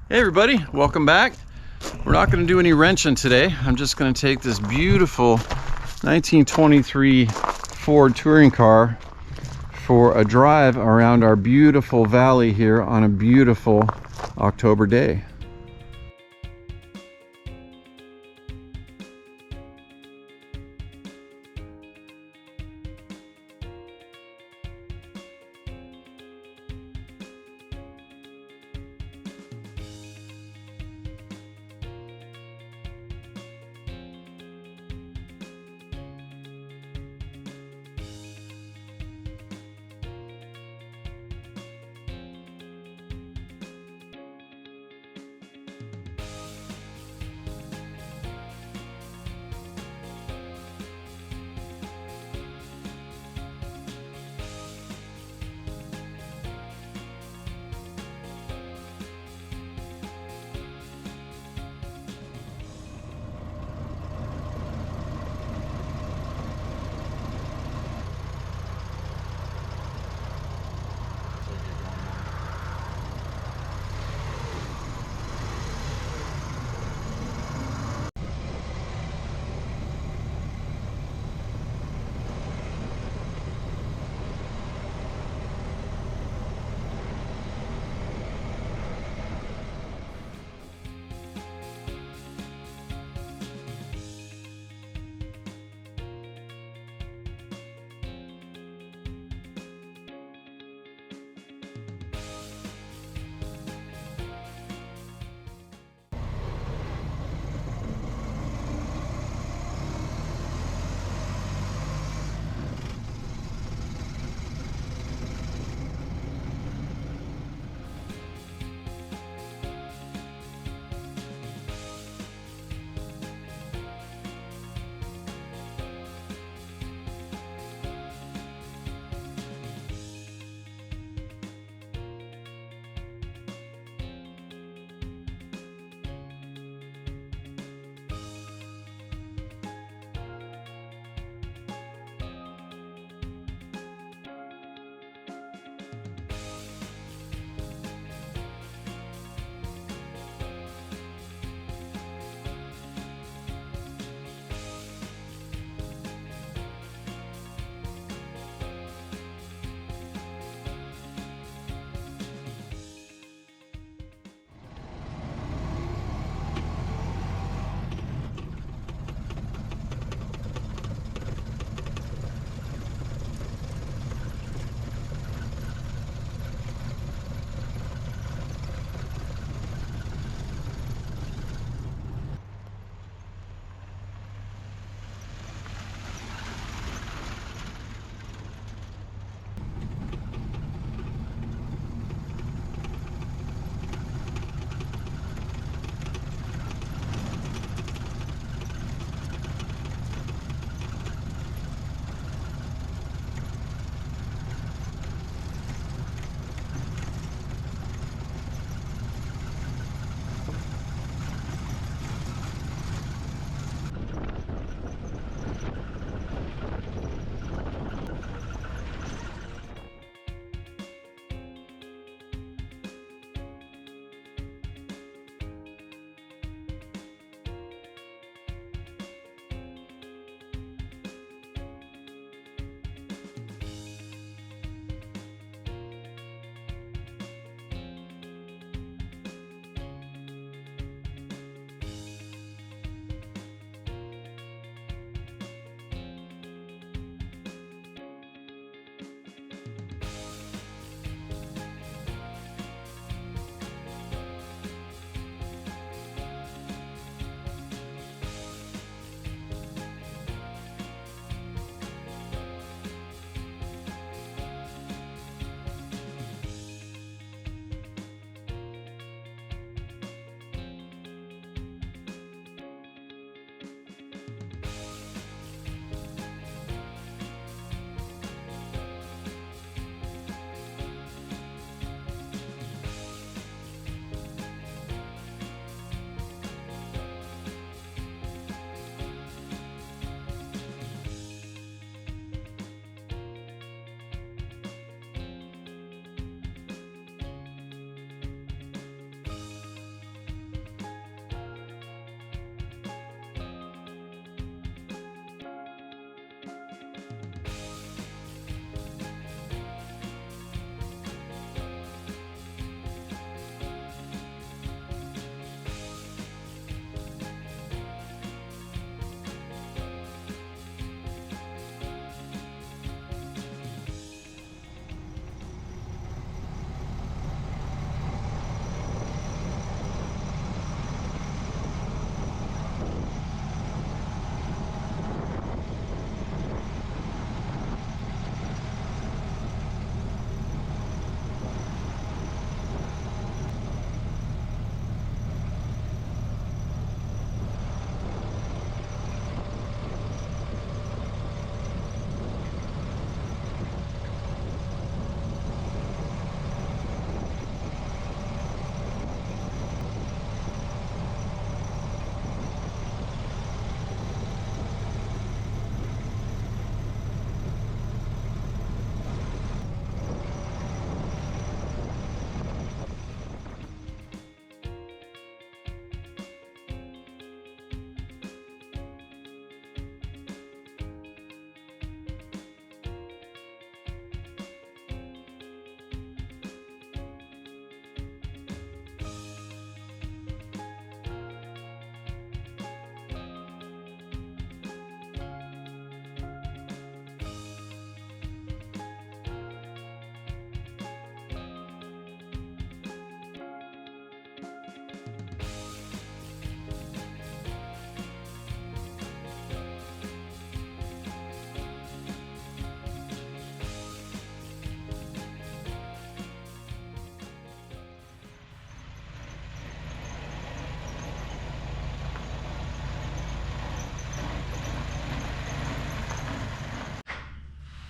Hey everybody, welcome back. We're not going to do any wrenching today. I'm just going to take this beautiful 1923 Ford touring car for a drive around our beautiful valley here on a beautiful October day.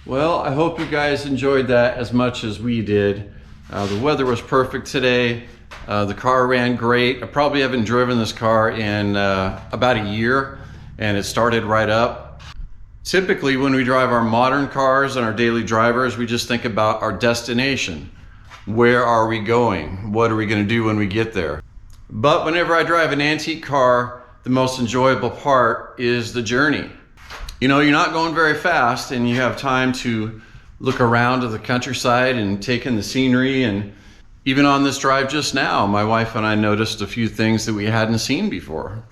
Well, I hope you guys enjoyed that as much as we did. The weather was perfect today. The car ran great. I probably haven't driven this car in about a year, and it started right up. Typically, when we drive our modern cars and our daily drivers, we just think about our destination. Where are we going? What are we going to do when we get there? But whenever I drive an antique car, the most enjoyable part is the journey. You know, you're not going very fast, and you have time to look around to the countryside and take in the scenery. And even on this drive just now, my wife and I noticed a few things that we hadn't seen before.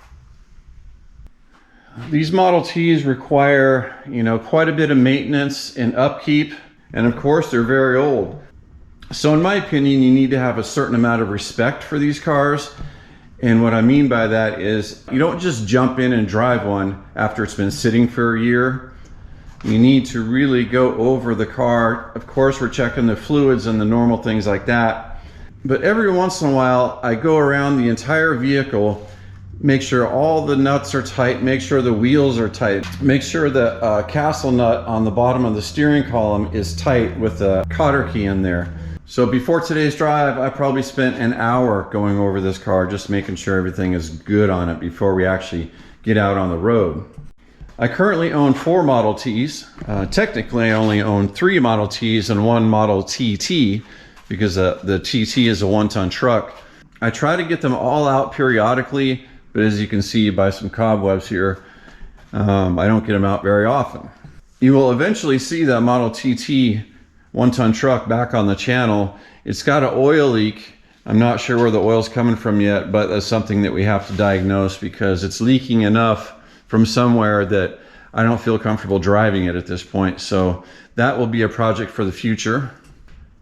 These Model Ts require, quite a bit of maintenance and upkeep. And of course, they're very old. So in my opinion, you need to have a certain amount of respect for these cars. And what I mean by that is you don't just jump in and drive one after it's been sitting for a year. You need to really go over the car. Of course, we're checking the fluids and the normal things like that. But every once in a while, I go around the entire vehicle, make sure all the nuts are tight, make sure the wheels are tight, make sure the castle nut on the bottom of the steering column is tight with the cotter key in there. So before today's drive, I probably spent an hour going over this car, just making sure everything is good on it before we actually get out on the road. I currently own 4 Model Ts. Technically, I only own 3 Model Ts and 1 Model TT, because the TT is a 1-ton truck. I try to get them all out periodically, but as you can see by some cobwebs here, I don't get them out very often. You will eventually see that Model TT 1-ton truck back on the channel. It's got an oil leak. I'm not sure where the oil's coming from yet, but that's something that we have to diagnose, because it's leaking enough from somewhere that I don't feel comfortable driving it at this point. So that will be a project for the future.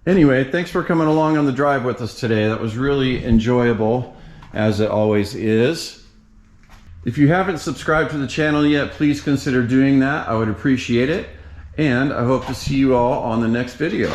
Anyway, thanks for coming along on the drive with us today. That was really enjoyable, as it always is. If you haven't subscribed to the channel yet, please consider doing that. I would appreciate it. And I hope to see you all on the next video.